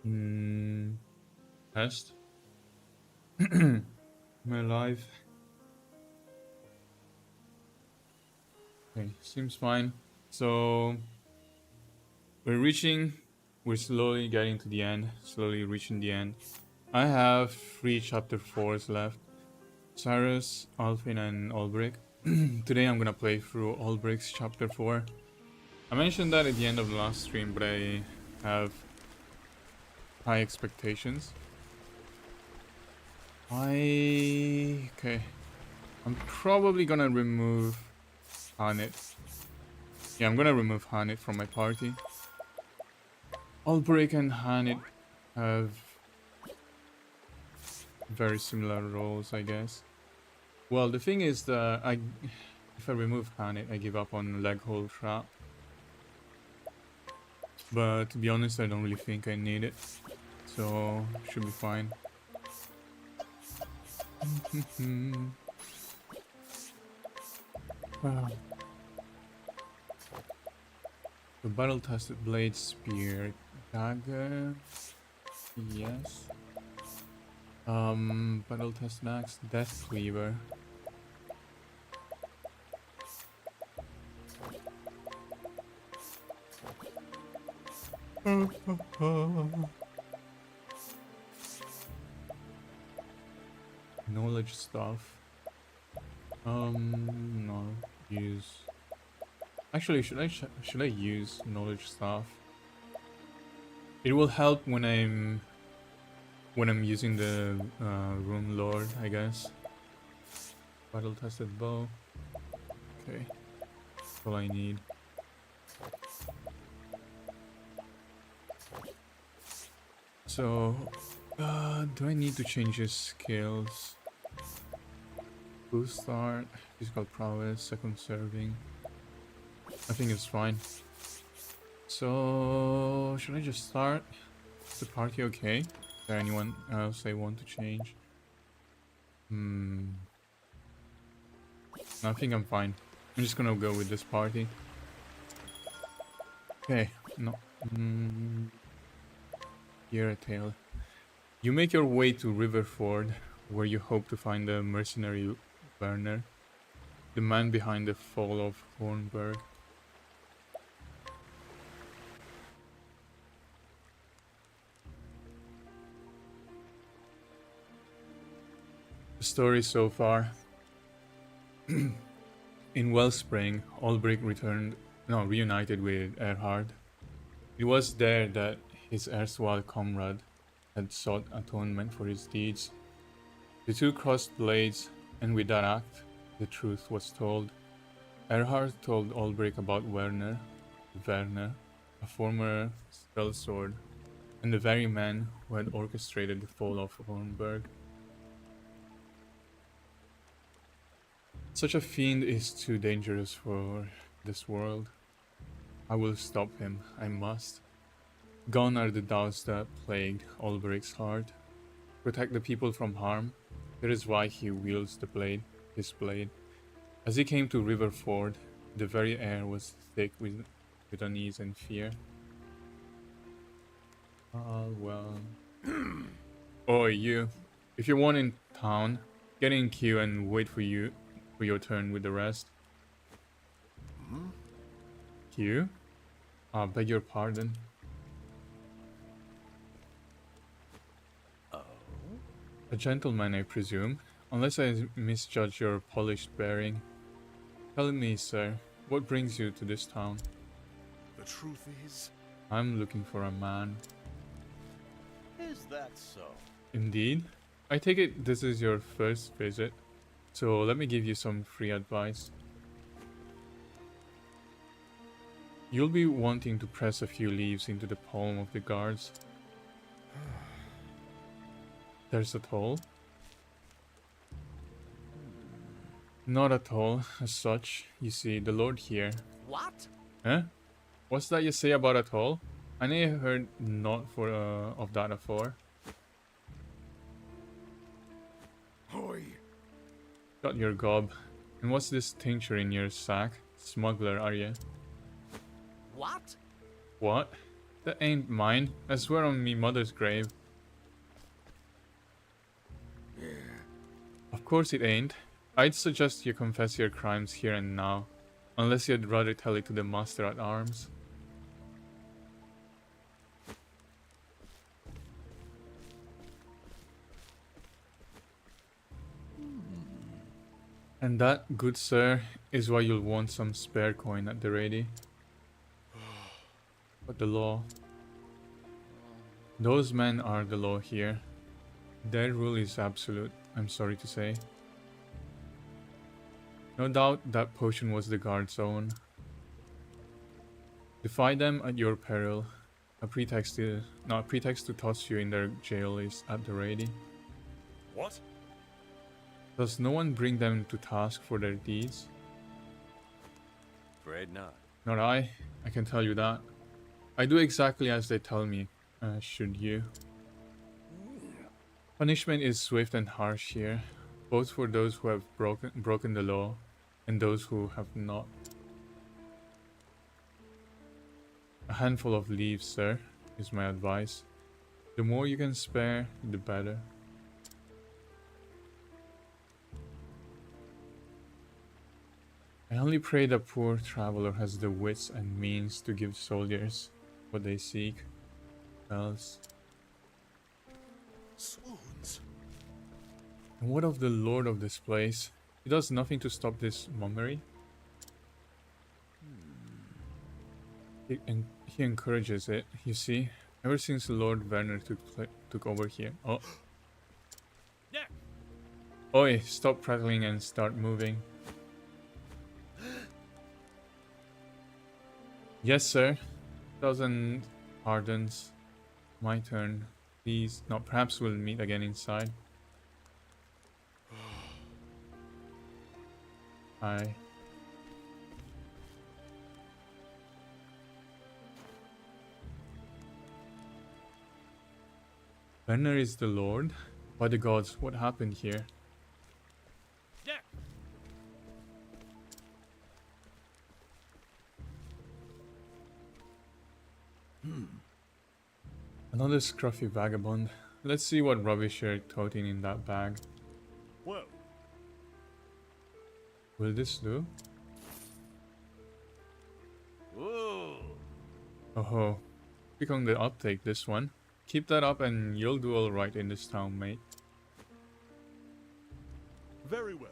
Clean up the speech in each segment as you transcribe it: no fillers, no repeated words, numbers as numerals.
Hmm. Test. My life. Okay, seems fine. So we're we're slowly getting to the end, slowly reaching the end. I have 3 chapter 4s left. Cyrus, Alfin, and Olberic. Today I'm gonna play through Olberic's chapter 4. I mentioned that at the end of the last stream, but I have high expectations. Okay. I'm probably gonna remove Hanit. Yeah, I'm gonna remove Hanit from my party. Olberic and Hanit have very similar roles, I guess. Well, the thing is that if I remove Hanit, I give up on leg hole trap. But to be honest, I don't really think I need it. So, should be fine. Ah. The battle-tested blade, spear, dagger. Yes. Battle-tested axe, death cleaver. Knowledge stuff. No, use. Actually, should I use knowledge stuff? It will help when I'm using the Rune Lord, I guess. Battle tested bow. Okay, that's all I need. So, do I need to change his skills? Boost start, physical prowess, second serving. I think it's fine. So, should I just start? Is the party okay? Is there anyone else I want to change? I think I'm fine. I'm just gonna go with this party. Okay, no. Here a tale. You make your way to Riverford, where you hope to find the mercenary Werner, the man behind the fall of Hornburg. The story so far. In Wellspring, Olberic reunited with Erhard. It was there that his erstwhile comrade had sought atonement for his deeds. The two crossed blades, and with that act, the truth was told. Erhard told Olberic about Werner, a former sellsword, and the very man who had orchestrated the fall of Hornburg. Such a fiend is too dangerous for this world. I will stop him, I must. Gone are the doubts that plagued Olberic's heart. Protect the people from harm. That is why he wields his blade. As he came to Riverford, the very air was thick with unease and fear. Ah, well. Oi, you. If you want in town, get in queue and wait for your turn with the rest. Queue? Beg your pardon. A gentleman, I presume, unless I misjudge your polished bearing. Tell me, sir, what brings you to this town? The truth is... I'm looking for a man. Is that so? Indeed. I take it this is your first visit, so let me give you some free advice. You'll be wanting to press a few leaves into the palm of the guards. There's a toll? Not at all, as such. You see, the Lord here. What? Huh? What's that you say about a toll? I never heard not for of that afore. Oi. Got your gob. And what's this tincture in your sack? Smuggler, are you? What? What? That ain't mine. I swear on me mother's grave. Of course it ain't. I'd suggest you confess your crimes here and now. Unless you'd rather tell it to the master at arms. And that, good sir, is why you'll want some spare coin at the ready. But the law... Those men are the law here. Their rule is absolute, I'm sorry to say. No doubt that potion was the guard's own. Defy them at your peril. A pretext to toss you in their jail is at the ready. What? Does no one bring them to task for their deeds? Afraid not. Not I can tell you that. I do exactly as they tell me, should you. Punishment is swift and harsh here, both for those who have broken the law and those who have not. A handful of leaves, sir, is my advice. The more you can spare, the better. I only pray the poor traveler has the wits and means to give soldiers what they seek. Else. Swoons. And what of the lord of this place? He does nothing to stop this mummery. He encourages it, you see. Ever since Lord Werner took over here. Oh. Yeah. Oi, stop prattling and start moving. Yes, sir. 1,000 pardons. My turn. Please. No, perhaps we'll meet again inside. Hi. Werner is the Lord? By the gods, what happened here? Yeah. Another scruffy vagabond. Let's see what rubbish you're toting in that bag. Whoa. Will this do? Whoa. Oh ho. Click on the uptake, this one. Keep that up and you'll do alright in this town, mate. Very well.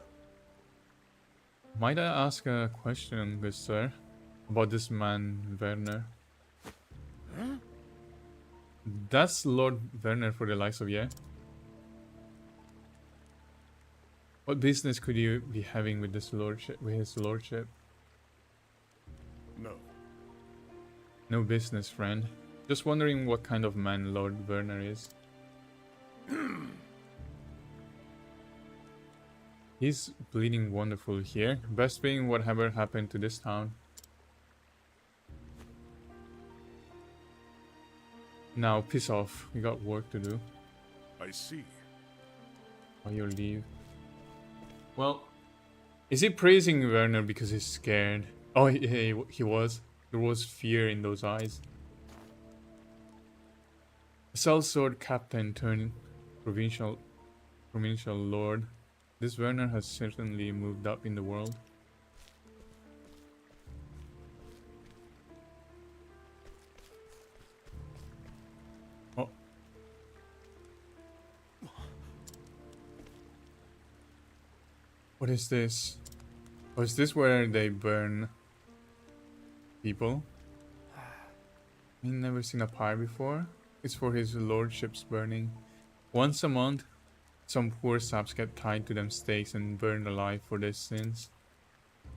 Might I ask a question, good sir? About this man, Werner? Huh? That's Lord Werner for the likes of you. What business could you be having with this lordship, with his lordship? No. No business, friend. Just wondering what kind of man Lord Werner is. He's bleeding wonderful here. Best being whatever happened to this town. Now, piss off. We got work to do. I see. On your leave. Well, is he praising Werner because he's scared? Oh, he was. There was fear in those eyes. A sellsword captain turned provincial lord. This Werner has certainly moved up in the world. Oh. What is this? Oh, is this where they burn people? I've never seen a pyre before. It's for his lordship's burning. Once a month, some poor saps get tied to them stakes and burned alive for their sins.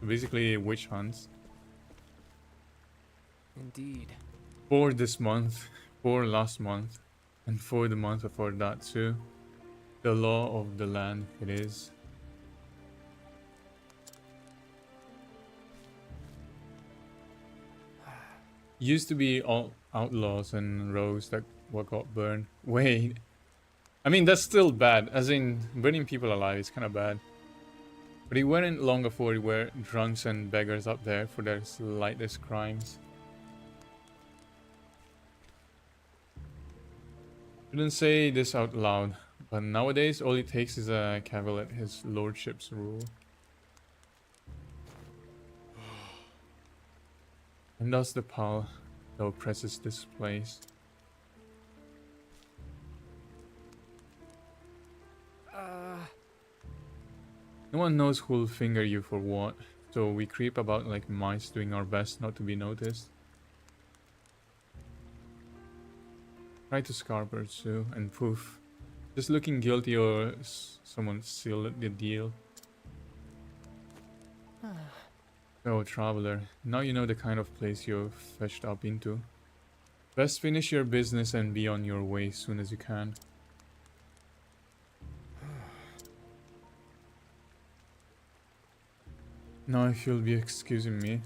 Basically, witch hunts. Indeed. 4 this month, 4 last month, and 4 the month before that too. The law of the land it is. Used to be all outlaws and rogues that got burned. Wait. I mean, that's still bad. As in, burning people alive is kind of bad. But it weren't long before we were drunks and beggars up there for their slightest crimes. Shouldn't say this out loud, but nowadays all it takes is a cavil at his lordship's rule. And thus the pal that oppresses this place. No one knows who'll finger you for what, so we creep about like mice doing our best not to be noticed. Try to Scarborough too, and poof. Just looking guilty or someone sealed the deal. So, traveler, now you know the kind of place you're fetched up into. Best finish your business and be on your way as soon as you can. Now if you'll be excusing me.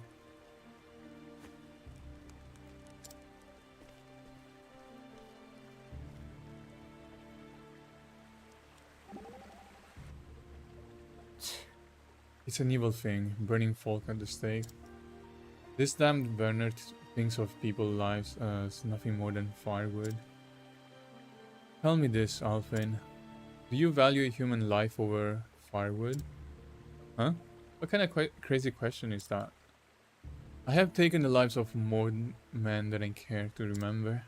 It's an evil thing, burning folk at the stake. This damned burner thinks of people's lives as nothing more than firewood. Tell me this, Alfin. Do you value a human life over firewood? Huh? What kind of crazy question is that? I have taken the lives of more men than I care to remember.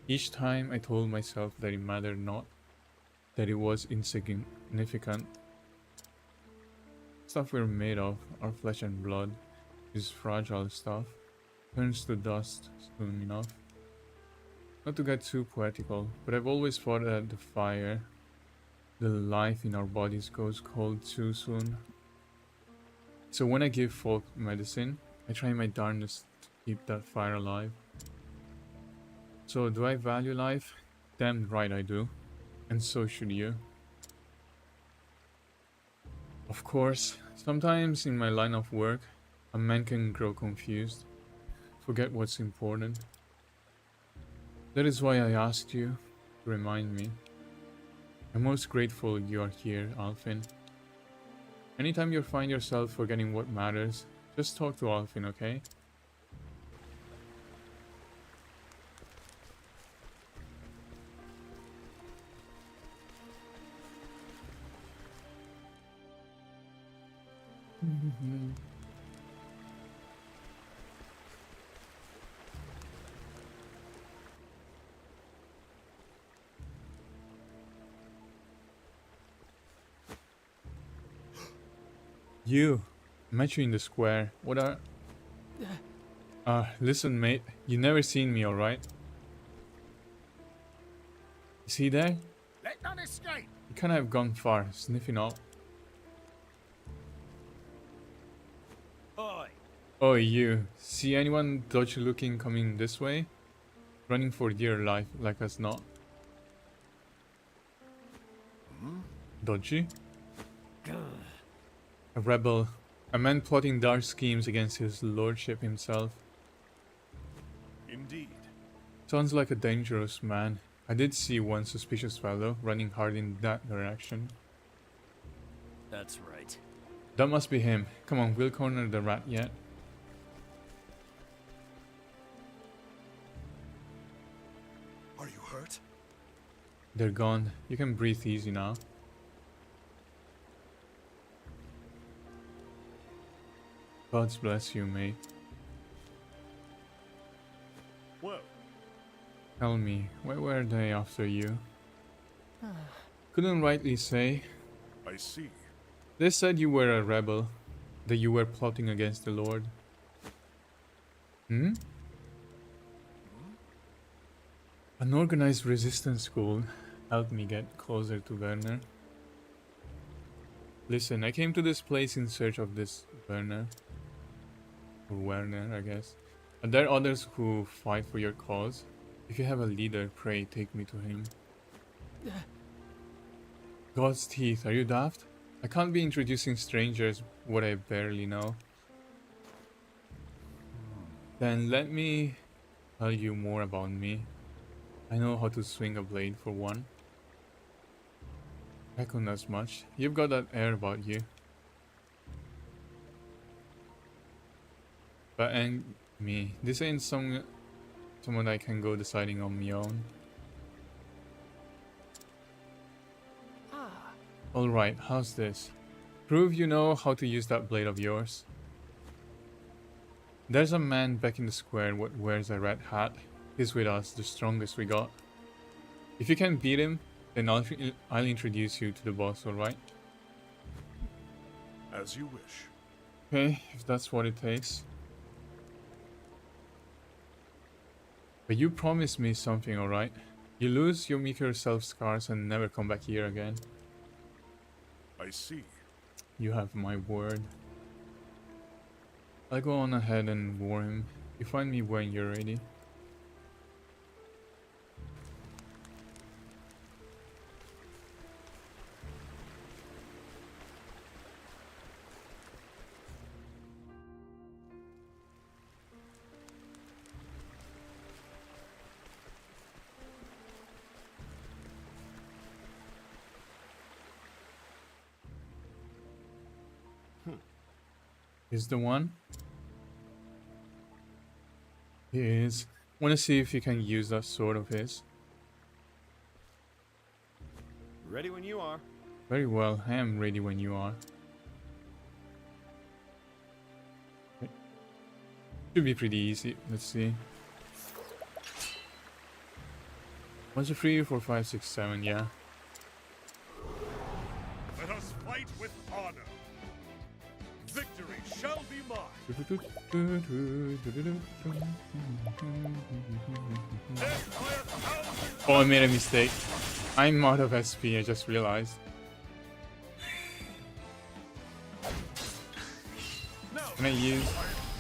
Each time I told myself that it mattered not, that it was insignificant. Stuff we're made of, our flesh and blood, is fragile stuff, turns to dust soon enough. Not to get too poetical, but I've always thought that the fire, the life in our bodies goes cold too soon. So when I give folk medicine, I try my darndest to keep that fire alive. So do I value life? Damn right I do. And so should you. Of course, sometimes in my line of work, a man can grow confused, forget what's important. That is why I asked you to remind me. I'm most grateful you are here, Alfin. Anytime you find yourself forgetting what matters, just talk to Alfin, okay? You! I met you in the square. What are... listen mate, you never seen me, alright? Is he there? Let none escape. You can't have gone far, sniffing out. Oi. Oh, you. See anyone dodgy looking coming this way? Running for dear life, like us not. Dodgy? A rebel. A man plotting dark schemes against his lordship himself. Indeed. Sounds like a dangerous man. I did see one suspicious fellow running hard in that direction. That's right. That must be him. Come on, we'll corner the rat yet. Are you hurt? They're gone. You can breathe easy now. God bless you, mate. Well, Tell me, why were they after you? Couldn't rightly say. I see. They said you were a rebel, that you were plotting against the Lord. Hmm? An organized resistance school helped me get closer to Werner. Listen, I came to this place in search of this Werner. Or Werner, I guess. Are there others who fight for your cause? If you have a leader, pray take me to him. God's teeth, are you daft? I can't be introducing strangers what I barely know. Then let me tell you more about me. I know how to swing a blade for one. Reckon as much. You've got that air about you. But and me, this ain't someone I can go deciding on my own. Alright, how's this? Prove you know how to use that blade of yours. There's a man back in the square what wears a red hat. He's with us, the strongest we got. If you can beat him, then I'll introduce you to the boss, alright? As you wish. Okay, if that's what it takes. But you promised me something, alright? You lose, you make yourself scars and never come back here again. I see. You have my word. I'll go on ahead and warn him. You find me when you're ready. Is the one? He is. Wanna see if you can use that sword of his? Ready when you are. Very well, I am ready when you are. Okay. Should be pretty easy, let's see. 1, 2, 3, 4, 5, 6, 7, yeah. Let us fight with honor. Victory shall be mine. Death by 1,000. Oh, I made a mistake. I'm out of SP, I just realized. Now Can I use... my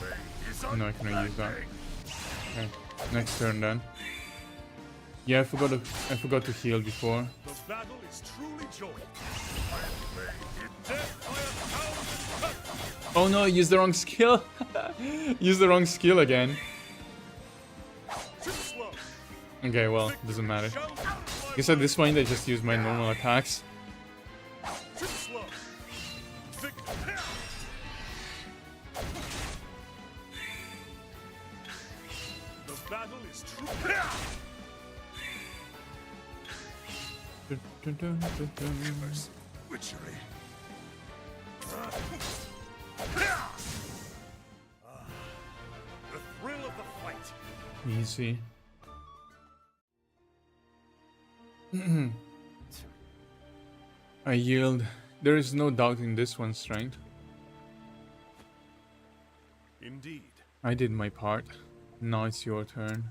blade is No, I cannot use that. unbending. Okay, next turn then. Yeah, I forgot to heal before. The battle is truly joyous. My blade is death by 1,000 cuts. Oh no, I used the wrong skill! Use the wrong skill again. Too slow. Okay, well, doesn't matter. Shall be I guess at this point I just use my normal attacks. too slow. Victory. The battle is true. Mercy. Witchery. The thrill of the fight. Easy. I yield. There is no doubt in this one's strength. Indeed. I did my part. Now it's your turn.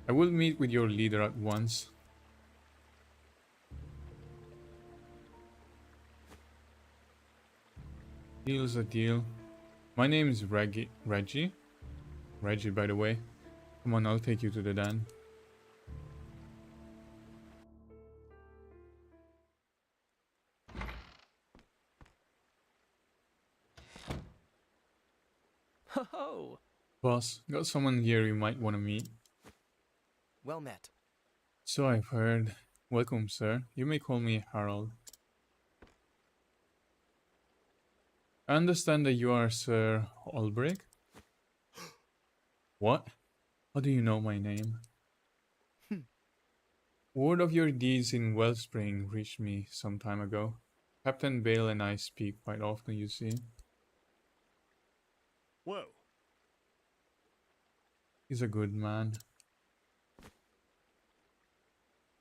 I will meet with your leader at once. Deal's a deal. My name is Reggie. Reggie, by the way. Come on, I'll take you to the den. Ho ho! Boss, got someone here you might want to meet. Well met. So I've heard. Welcome, sir. You may call me Harold. I understand that you are Sir Olberic? What? How do you know my name? Word of your deeds in Wellspring reached me some time ago. Captain Bale and I speak quite often, you see. Well, He's a good man.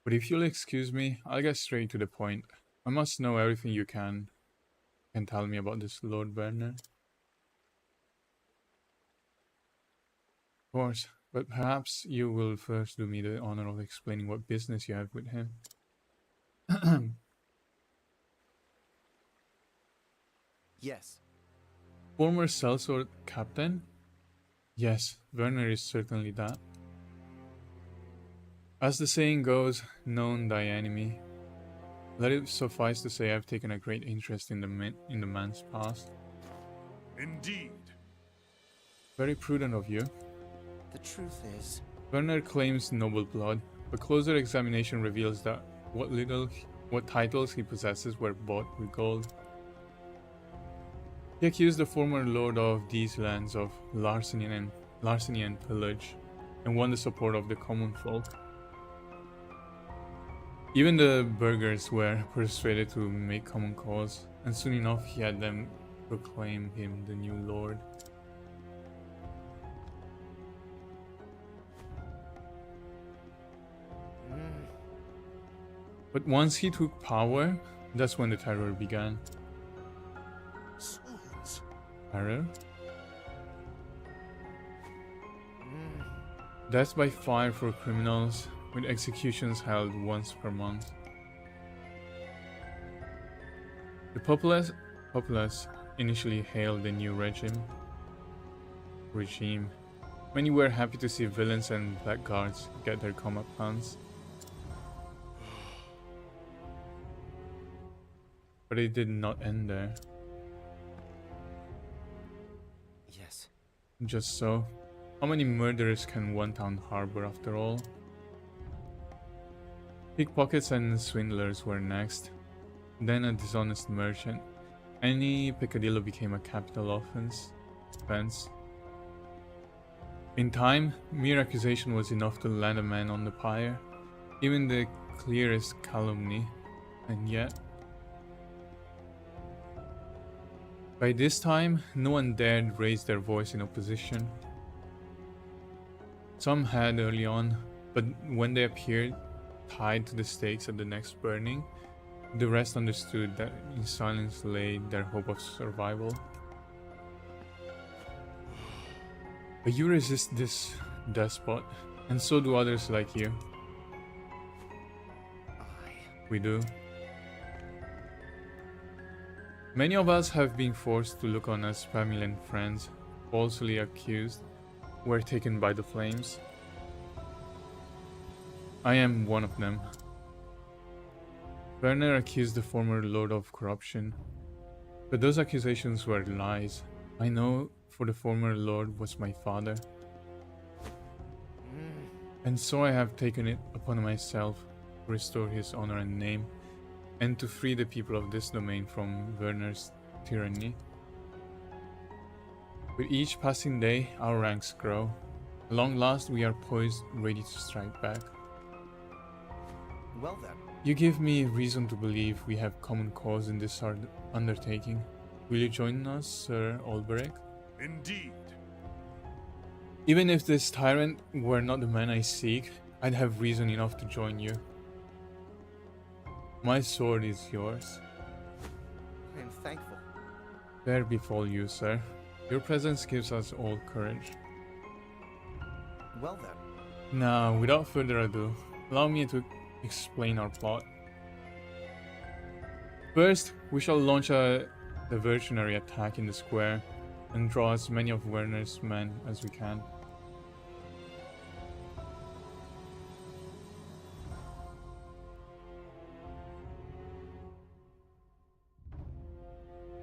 But if you'll excuse me, I'll get straight to the point. I must know everything you can tell me about this Lord Werner. Of course, but perhaps you will first do me the honor of explaining what business you have with him. Yes. Former sellsword captain? Yes, Werner is certainly that. As the saying goes, known thy enemy. Let it suffice to say I've taken a great interest in the man's past. indeed. Very prudent of you. The truth is, Werner claims noble blood, but closer examination reveals that what titles he possesses were bought with gold. He accused the former lord of these lands of larceny and pillage, and won the support of the common folk. Even the burghers were persuaded to make common cause, and soon enough he had them proclaim him the new lord. But once he took power, that's when the terror began. Souls. Terror? Death by fire for criminals, with executions held once per month. The populace initially hailed the new regime. Many were happy to see villains and blackguards get their comeuppance. But it did not end there. Yes. Just so. How many murderers can one town harbor after all? Pickpockets and swindlers were next. Then a dishonest merchant. Any peccadillo became a capital offense. In time, mere accusation was enough to land a man on the pyre. Even the clearest calumny. And yet... by this time, no one dared raise their voice in opposition. Some had early on, but when they appeared tied to the stakes at the next burning, the rest understood that in silence lay their hope of survival. But you resist this despot, and so do others like you. We do. Many of us have been forced to look on as family and friends, falsely accused, were taken by the flames. I am one of them. Werner accused the former Lord of corruption, but those accusations were lies. I know, for the former Lord was my father. And so I have taken it upon myself to restore his honor and name, and to free the people of this domain from Werner's tyranny. With each passing day, our ranks grow. At long last, we are poised, ready to strike back. Well then. You give me reason to believe we have common cause in this undertaking. Will you join us, Sir Olberic? Indeed. Even if this tyrant were not the man I seek, I'd have reason enough to join you. My sword is yours. I am thankful. There befall you, sir. Your presence gives us all courage. Well then. Now, without further ado, allow me to explain our plot. First, we shall launch a diversionary attack in the square and draw as many of Werner's men as we can.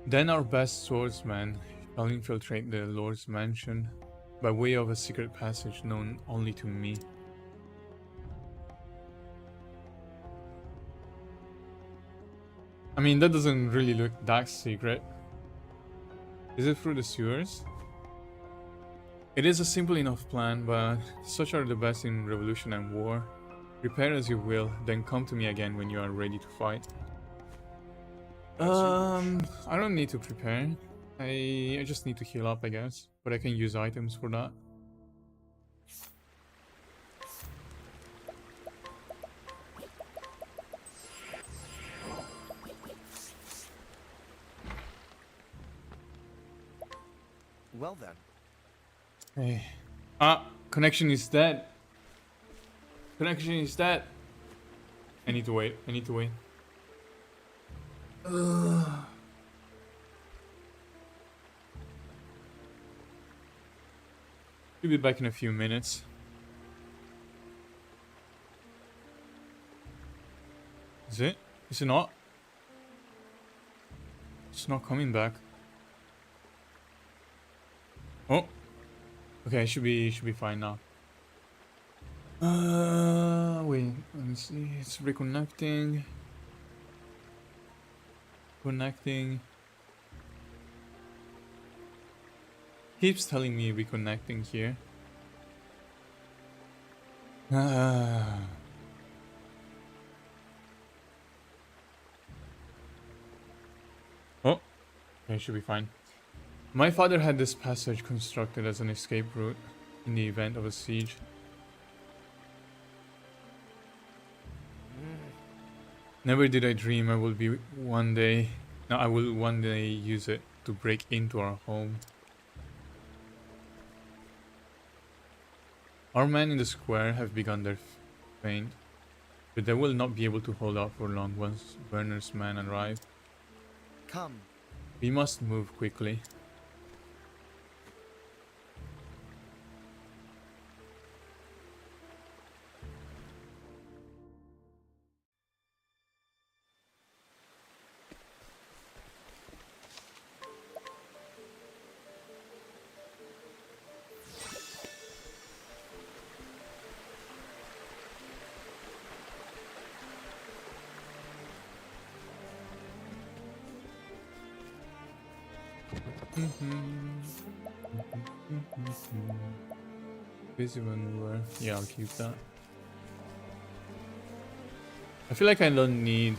Then our best swordsman shall infiltrate the Lord's mansion by way of a secret passage known only to me. I mean, that doesn't really look that secret. Is it through the sewers? It is a simple enough plan, but such are the best in revolution and war. Prepare as you will, then come to me again when you are ready to fight. I don't need to prepare. I just need to heal up, I guess. But I can use items for that. Well then. Hey. Ah, connection is dead. Connection is dead. I need to wait. I need to wait. She'll be back in a few minutes. Is it? Is it not? It's not coming back. Oh. Okay, should be fine now. Wait, let me see. It's reconnecting. Connecting. Keeps telling me reconnecting here. Okay, should be fine. My father had this passage constructed as an escape route in the event of a siege. Never did I dream I will be one day... No, I will one day use it to break into our home. Our men in the square have begun their feint, but they will not be able to hold out for long once Werner's men arrive. Come. We must move quickly. Busy maneuver. Yeah, I'll keep that. I feel like I don't need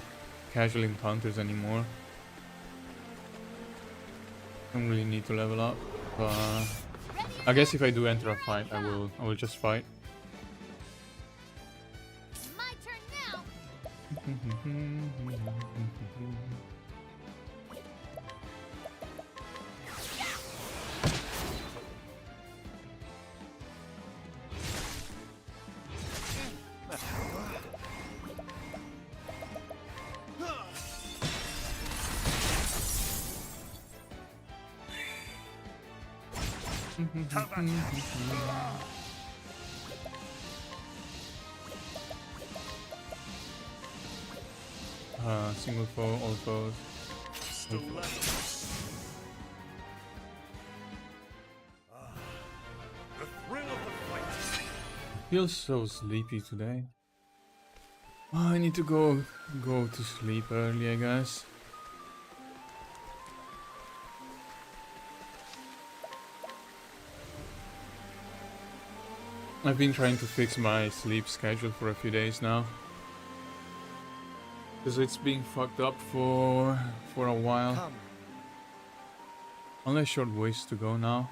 casual encounters anymore. Don't really need to level up, but I guess if I do enter a fight, I will just fight. My turn now. Single foe, all foes. The thrill of the fight. Feel so sleepy today. Oh, I need to go to sleep early, I guess. I've been trying to fix my sleep schedule for a few days now, because it's been fucked up for a while. Come. Only a short ways to go now.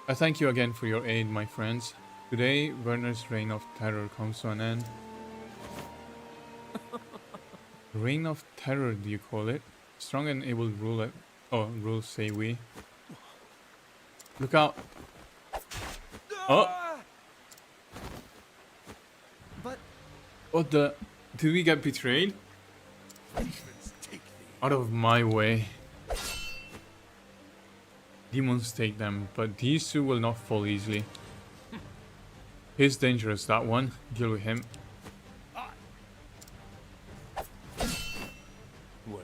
I thank you again for your aid, my friends. Today, Werner's reign of terror comes to an end. Reign of terror, do you call it? Strong and able ruler. Oh, rule, say we. Look out! Oh! But What the? Did we get betrayed? Demons take thee. Out of my way. Demons take them, but these two will not fall easily. He's dangerous, that one. Deal with him. Well,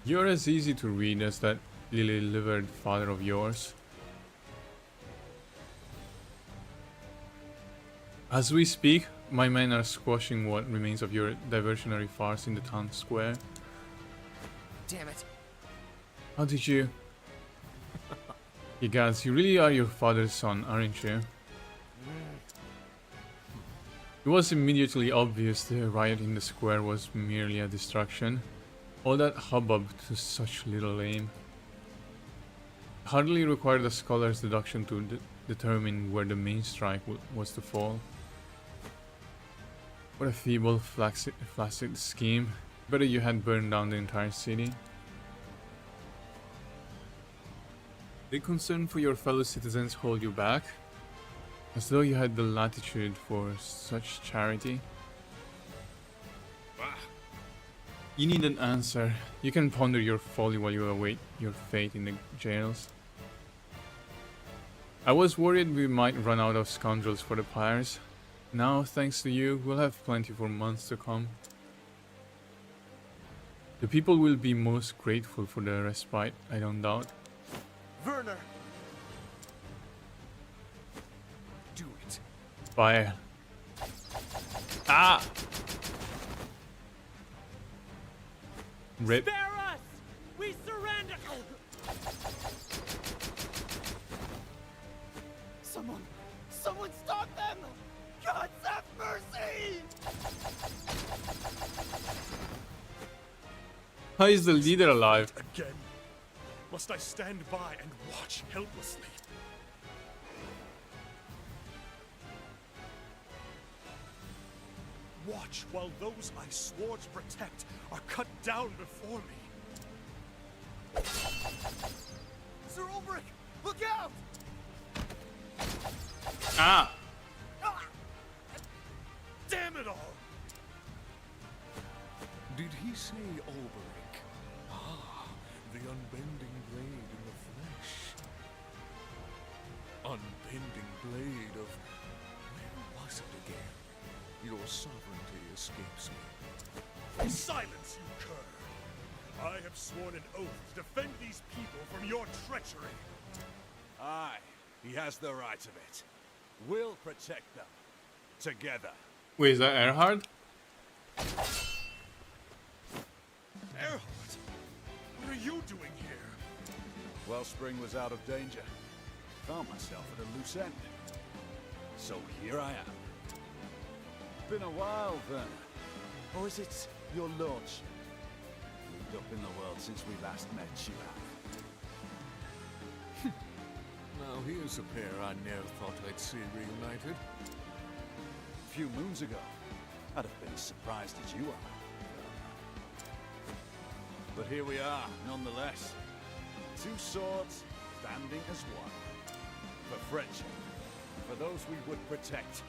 You're as easy to read as that lily-livered father of yours. As we speak, my men are squashing what remains of your diversionary farce in the town square. damn it. How did you... You guys, you really are your father's son, aren't you? It was immediately obvious the riot in the square was merely a distraction. All that hubbub to such little aim. Hardly required a scholar's deduction to determine where the main strike was to fall. What a feeble, flaccid scheme. Better you had burned down the entire city. Did concern for your fellow citizens hold you back? As though you had the latitude for such charity. You need an answer. You can ponder your folly while you await your fate in the jails. I was worried we might run out of scoundrels for the pyres. Now, thanks to you, we'll have plenty for months to come. The people will be most grateful for the respite, I don't doubt. Werner. Do it. Fire. Ah! Rip. Spare us! We surrender! Someone stop them! God have mercy! How is the leader alive? Again? Must I stand by and watch helplessly? Watch while those I swore to protect are cut down before me. Sir Olberic, look out! Ah! Damn it all! Did he say Olberic? Ah, the unbending blade in the flesh. Unbending blade of... Where was it again? Your sovereignty escapes me. Silence, you cur! I have sworn an oath to defend these people from your treachery. Aye, he has the right of it. We'll protect them. Together. Wait, is that Erhard? Erhard, what are you doing here? Wellspring was out of danger. Found myself at a loose end. So here I am. Been a while, Werner. Or is it your lordship? Moved up in the world since we last met, you have. Now here's a pair I never thought I'd see reunited. A few moons ago, I'd have been as surprised as you are. But here we are, nonetheless. Two swords, standing as one. For friendship, for those we would protect.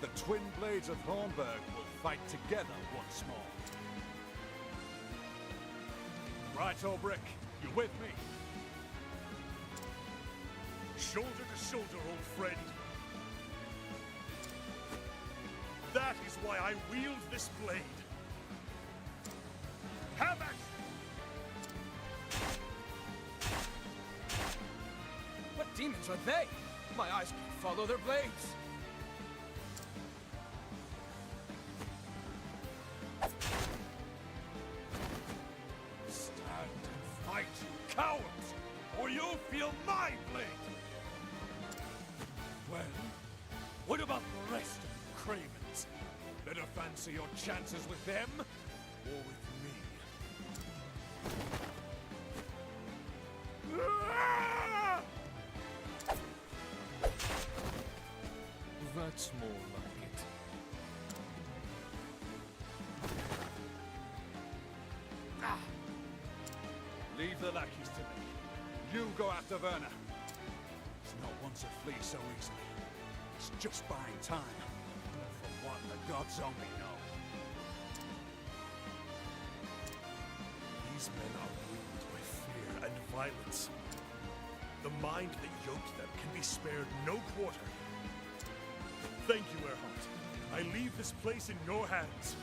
The twin blades of Hornburg will fight together once more. Right, Olberic, you with me? Shoulder to shoulder, old friend. That is why I wield this blade. Have at What demons are they? My eyes can't follow their blades. Stand and fight, you cowards, or you'll feel my blade! Well, what about the rest of you cravens? Better fancy your chances with them, or with me? Ah! That's more like it. Leave the lackeys to me. You go after Werner. It's not one to flee so easily. It's just buying time. For what the gods only know. These men are ruled by fear and violence. The mind that yoked them can be spared no quarter. Thank you, Erhard. I leave this place in your hands.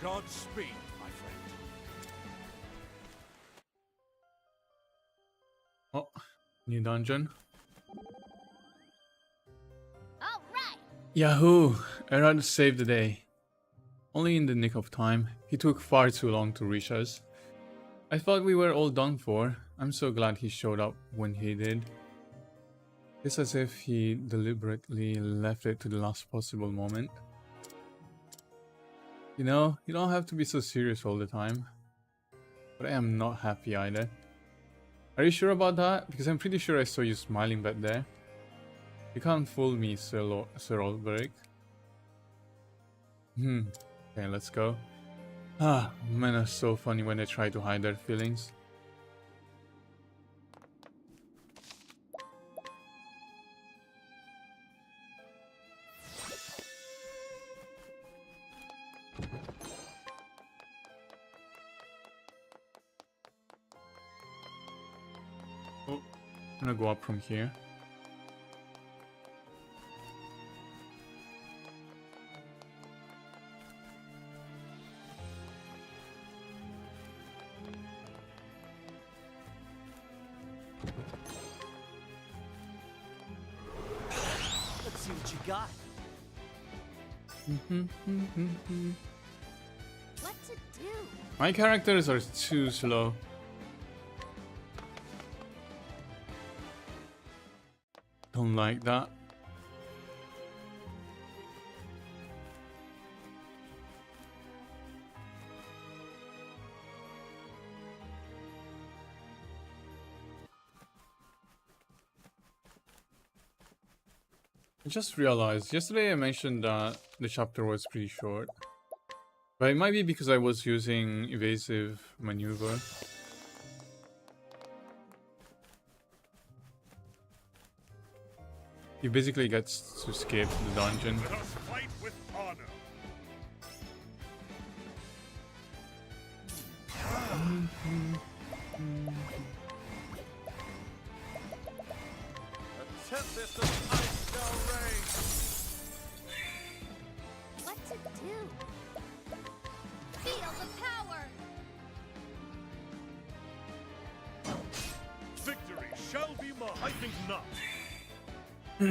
Godspeed, my friend. Oh, new dungeon. All right. Yahoo! Erhard saved the day. Only in the nick of time. He took far too long to reach us. I thought we were all done for. I'm so glad he showed up when he did. It's as if he deliberately left it to the last possible moment. You know, you don't have to be so serious all the time. But I am not happy either. Are you sure about that? Because I'm pretty sure I saw you smiling back there. You can't fool me, Sir Olberic. Okay, let's go. Ah, men are so funny when they try to hide their feelings. Oh, I'm gonna go up from here. Let's see what you got. What to do? My characters are too slow. Don't like that. I just realized, yesterday I mentioned that the chapter was pretty short. But it might be because I was using evasive maneuver. He basically gets to escape the dungeon. Let us fight with honor. A tempest of ice shall reign. What to do? Feel the power! Victory shall be mine. I think not. I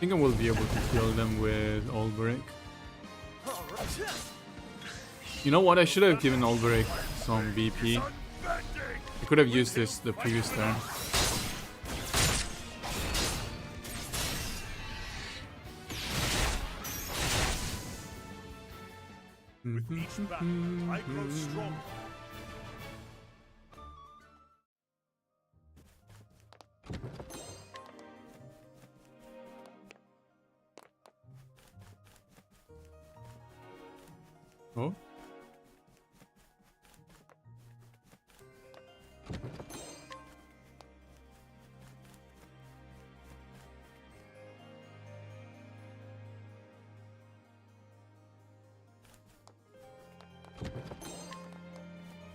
think I will be able to kill them with Olberic. You know what? I should have given Olberic some BP. I could have used this the previous turn. With each battle, I grow stronger. Oh?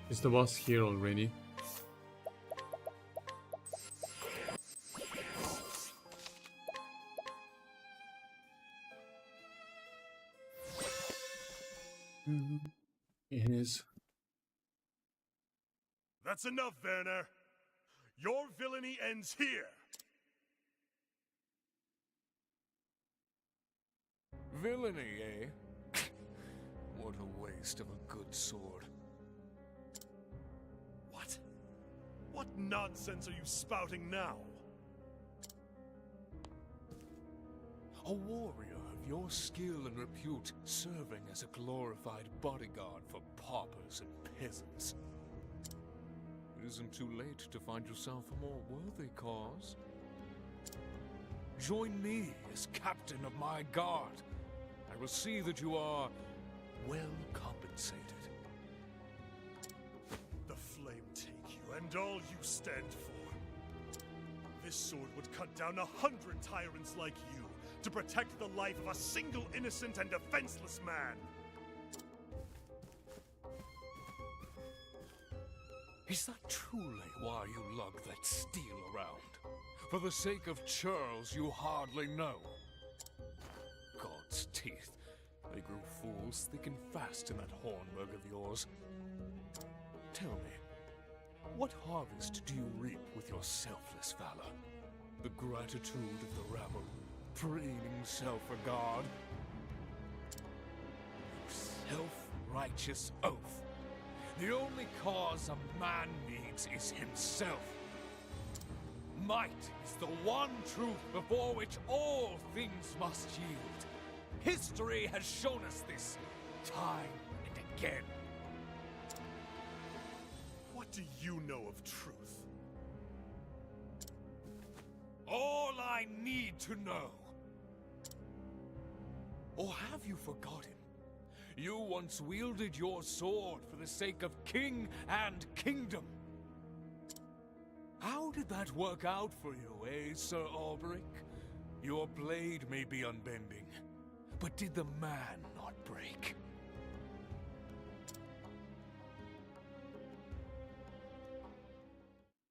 Is the boss here already? It is. That's enough, Werner. Your villainy ends here. Villainy, eh? What a waste of a good sword. What? What nonsense are you spouting now? A warrior of your skill and repute serving as a glorified bodyguard for paupers and peasants. It isn't too late to find yourself a more worthy cause. Join me as captain of my guard. I will see that you are well compensated. The flame take you and all you stand for. This sword would cut down 100 tyrants like you to protect the life of a single innocent and defenseless man. Is that truly why you lug that steel around? For the sake of churls you hardly know? God's teeth. They grew fools thick and fast in that Hornburg of yours. Tell me, what harvest do you reap with your selfless valor? The gratitude of the rabble, preening self-regard? You self-righteous oaf. The only cause a man needs is himself. Might is the one truth before which all things must yield. History has shown us this time and again. What do you know of truth? All I need to know. Or have you forgotten? You once wielded your sword for the sake of king and kingdom. How did that work out for you, eh, Sir Olberic? Your blade may be unbending, but did the man not break?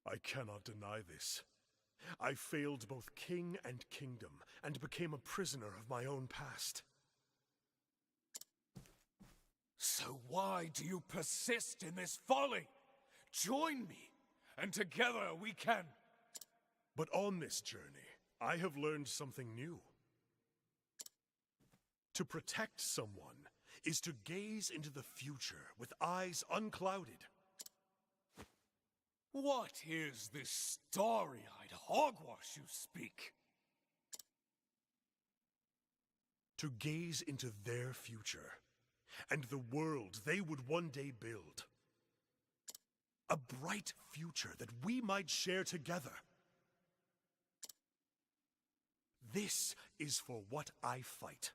I cannot deny this. I failed both king and kingdom, and became a prisoner of my own past. So why do you persist in this folly? Join me, and together we can... But on this journey, I have learned something new. To protect someone is to gaze into the future with eyes unclouded. What is this starry-eyed hogwash you speak? To gaze into their future, and the world they would one day build. A bright future that we might share together. This is for what I fight.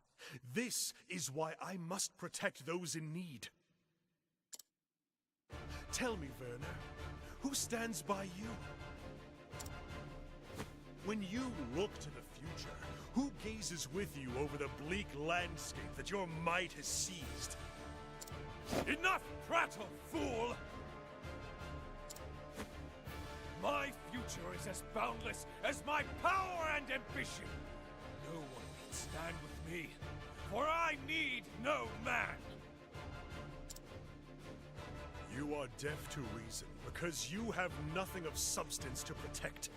This is why I must protect those in need. Tell me, Werner, who stands by you? When you look to the future, who gazes with you over the bleak landscape that your might has seized? Enough prattle, fool! My future is as boundless as my power and ambition. No one can stand with me, for I need no man. You are deaf to reason because you have nothing of substance to protect.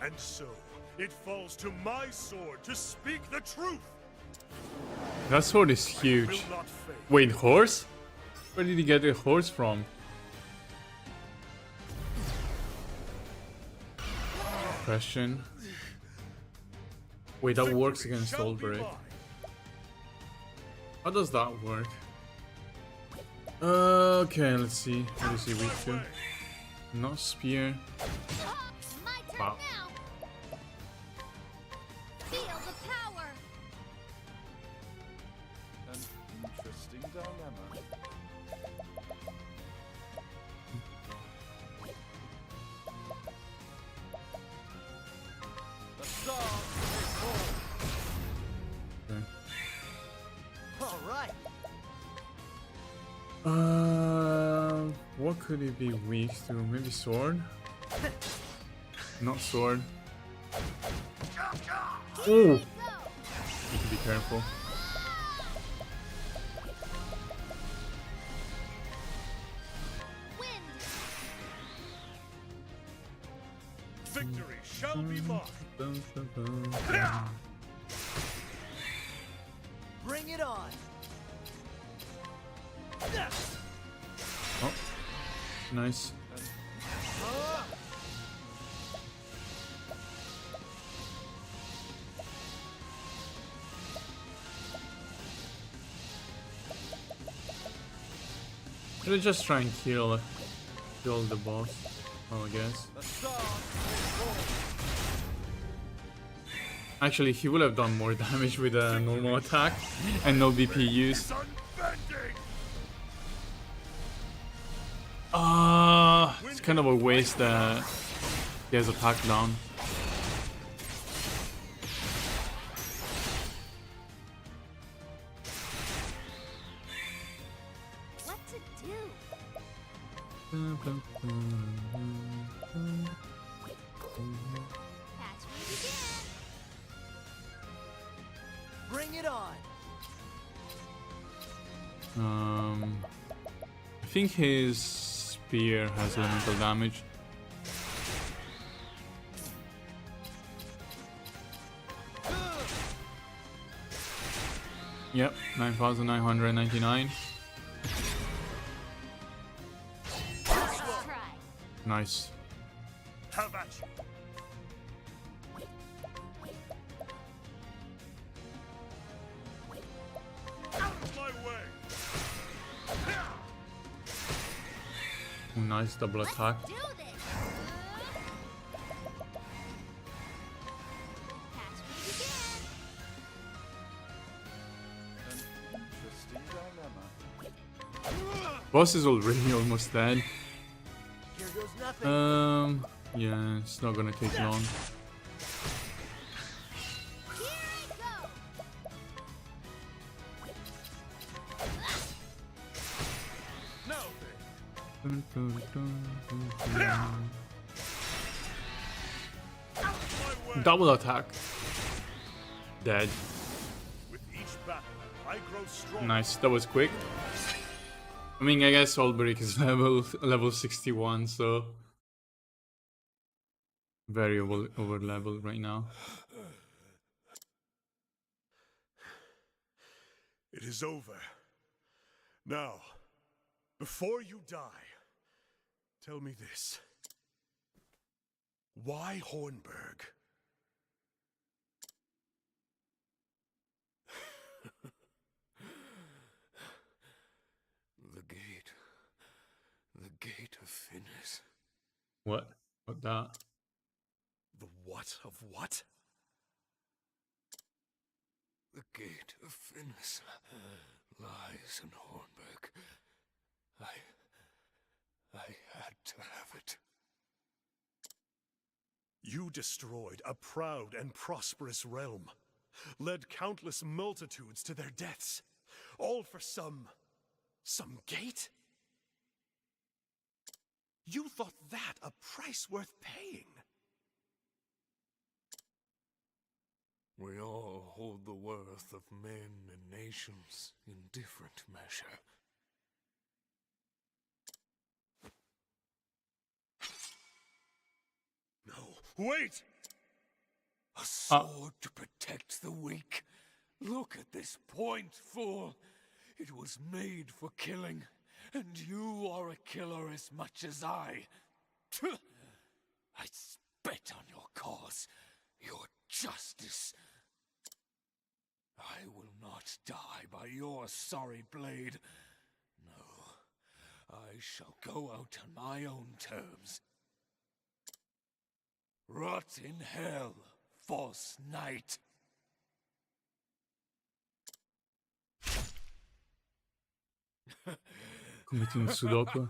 And so, it falls to my sword to speak the truth. That sword is I huge. will not fail. Wait, horse? Where did he get a horse from? Question. Wait, that works Victory against shall be Olberic. mine. How does that work? Okay, let's see. What is he weak to? Not spear. My turn Wow. now. Feel the power. An interesting dilemma. The stars may fall. Okay. All right. What could he be weak to? Maybe sword? Not sword. Ooh! Go. Need to be careful. Wind. Victory shall be mine. Dun, dun, dun. Bring it on. Oh, nice. Should I just try and kill the boss? Oh, I guess. The stars may fall. Actually, he would have done more damage with a normal attack and no BP use. Is unbending. It's kind of a waste that he has attack down. What to do? Catch me again. Bring it on. I think his spear has elemental damage. Yep, 9,999. Let's try. Nice. Have at you. Out of my way. Ooh, nice double attack. Do this. Catch me again. An interesting dilemma. Boss is already almost dead. Here goes nothing. Yeah, it's not gonna take long. Here I go. Now then. Out of my way. Double attack. Dead. With each battle, I grow stronger. Nice, that was quick. I mean, I guess Olberic is level 61, so very over level right now. It is over. Now, before you die, tell me this. Why Hornburg? The gate What? What that? The what of what? The gate of Finis lies in Hornberg. I had to have it. You destroyed a proud and prosperous realm, led countless multitudes to their deaths, all for some gate? You thought that a price worth paying? We all hold the worth of men and nations in different measure. No, wait! A sword to protect the weak. Look at this point, fool. It was made for killing, and you are a killer as much as I. I spit on your cause, your justice. I will not die by your sorry blade. No, I shall go out on my own terms. Rot in hell, false knight. Committing Sudoku.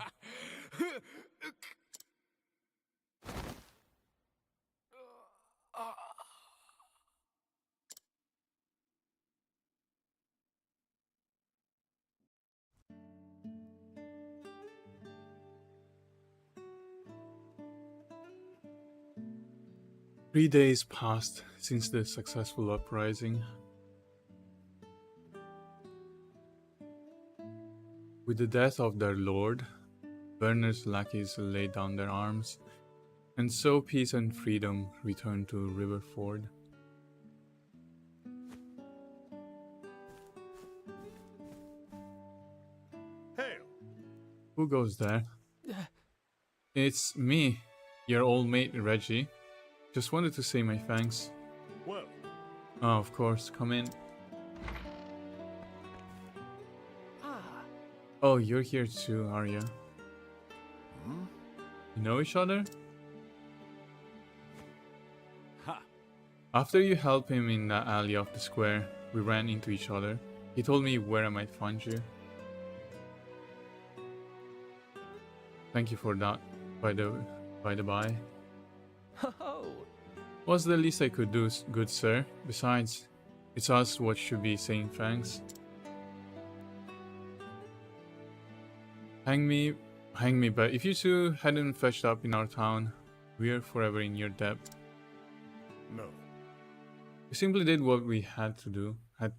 3 days passed since the successful uprising. With the death of their lord, Werner's lackeys laid down their arms, and so peace and freedom returned to Riverford. Hail! Who goes there? It's me, your old mate Reggie. Just wanted to say my thanks. Well, Oh, of course, come in. Oh, you're here too, are you? You know each other? Ha! After you helped him in the alley of the square, we ran into each other. He told me where I might find you. Thank you for that, by the by. Oh, What's the least I could do, good sir? Besides, it's us what should be saying thanks. Hang me, but if you two hadn't fetched up in our town, we're forever in your debt. no. We simply did what we had to do.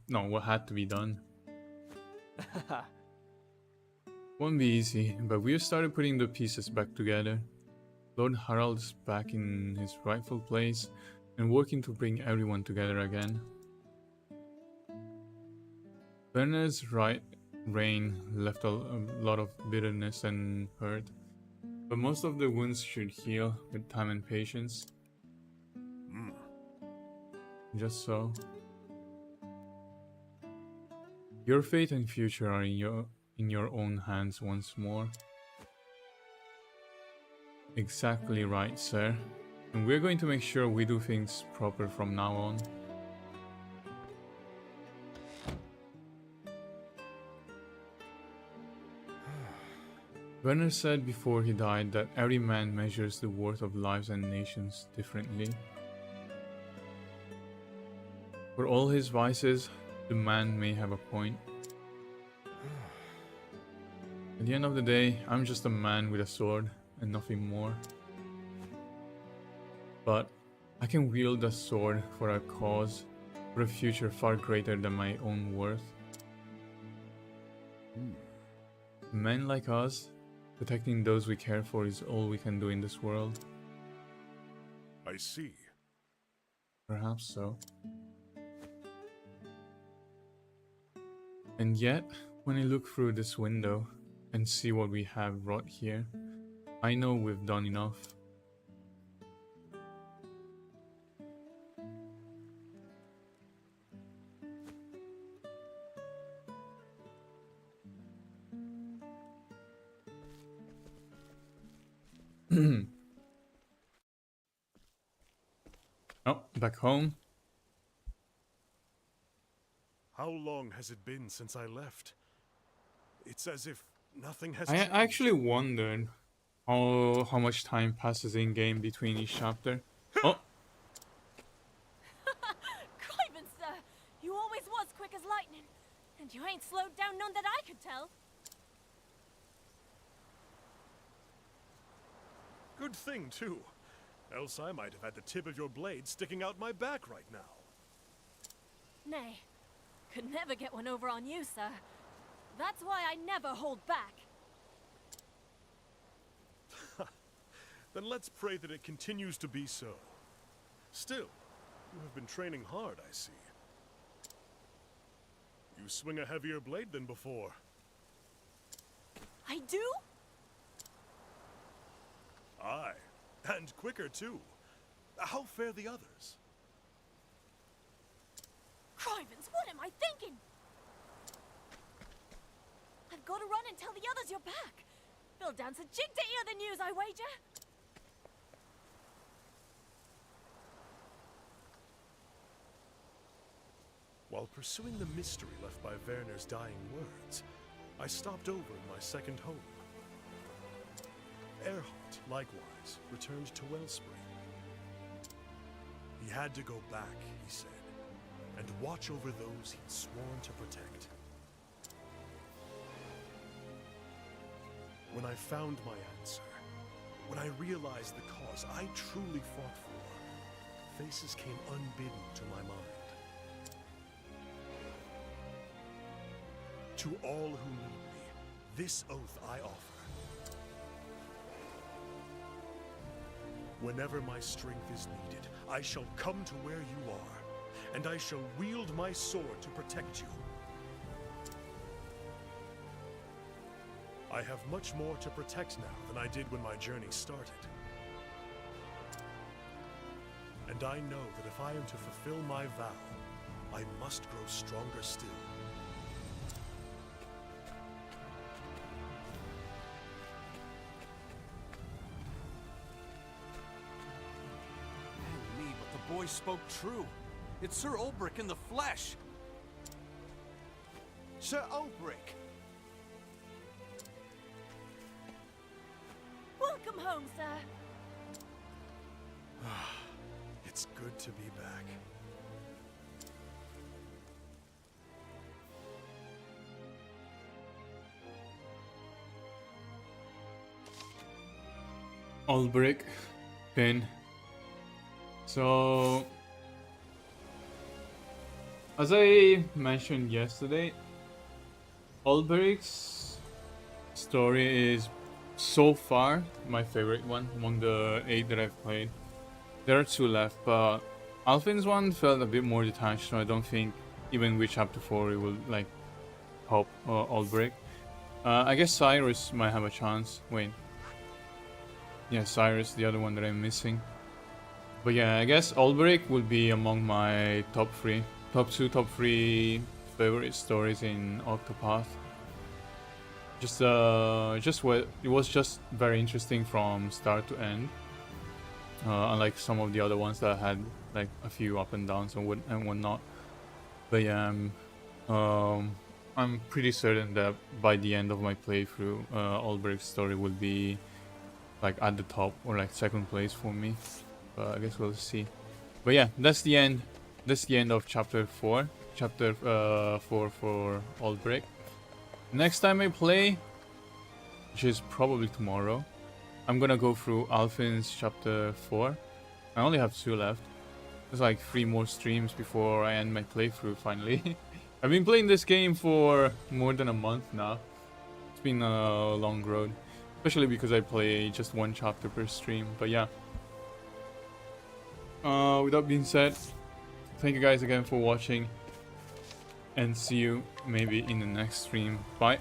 What had to be done. Won't be easy, but we've started putting the pieces back together. Lord Harald's back in his rightful place and working to bring everyone together again. Werner's reign left a lot of bitterness and hurt, but most of the wounds should heal with time and patience. Just so. Your fate and future are in your own hands once more. Exactly right, sir. And we're going to make sure we do things proper from now on. Werner said before he died that every man measures the worth of lives and nations differently. For all his vices, the man may have a point. At the end of the day, I'm just a man with a sword and nothing more. But I can wield a sword for a cause, for a future far greater than my own worth. Men like us, protecting those we care for is all we can do in this world. I see. Perhaps so. And yet, when I look through this window and see what we have wrought here, I know we've done enough. Oh, back home. How long has it been since I left? It's as if nothing has I changed. actually wondered how much time passes in game between each chapter. Oh, Cliven, sir! You always was quick as lightning. And you ain't slowed down none that I could tell. Good thing, too. Else I might have had the tip of your blade sticking out my back right now. Nay, could never get one over on you, sir. That's why I never hold back. Then let's pray that it continues to be so. Still, you have been training hard, I see. You swing a heavier blade than before. I do? Aye, and quicker too. How fare the others? Crivens, what am I thinking? I've got to run and tell the others you're back. They'll dance a jig to hear the news, I wager. While pursuing the mystery left by Werner's dying words, I stopped over in my second home. Erhardt, likewise, returned to Wellspring. He had to go back, he said, and watch over those he'd sworn to protect. When I found my answer, when I realized the cause I truly fought for, faces came unbidden to my mind. To all who need me, this oath I offer. Whenever my strength is needed, I shall come to where you are, and I shall wield my sword to protect you. I have much more to protect now than I did when my journey started. And I know that if I am to fulfill my vow, I must grow stronger still. Man me, but the boy spoke true. It's Sir Olberic in the flesh. Sir Olberic! Welcome home, sir. It's good to be back. Olberic, pin. So, as I mentioned yesterday, Olberic's story is so far my favorite one among the 8 that I've played. There are 2 left, but Alfin's one felt a bit more detached, so I don't think even with chapter 4 it will like help Olberic. I guess Cyrus might have a chance. Wait. Yeah, Cyrus, the other one that I'm missing. But yeah, I guess Olberic will be among my top 3. Top 2, top 3 favorite stories in Octopath. It was just very interesting from start to end. Unlike some of the other ones that had like a few up and downs and whatnot. But yeah, I'm pretty certain that by the end of my playthrough, Olberic's story will be like at the top or like second place for me. But I guess we'll see. But yeah, that's the end. That's the end of chapter 4. Chapter 4 for Olberic. Next time I play, which is probably tomorrow, I'm gonna go through Alfin's chapter 4. I only have 2 left. There's like 3 more streams before I end my playthrough finally. I've been playing this game for more than a month now. It's been a long road. Especially because I play just 1 chapter per stream. But yeah. With that being said, thank you guys again for watching. And see you maybe in the next stream. Bye.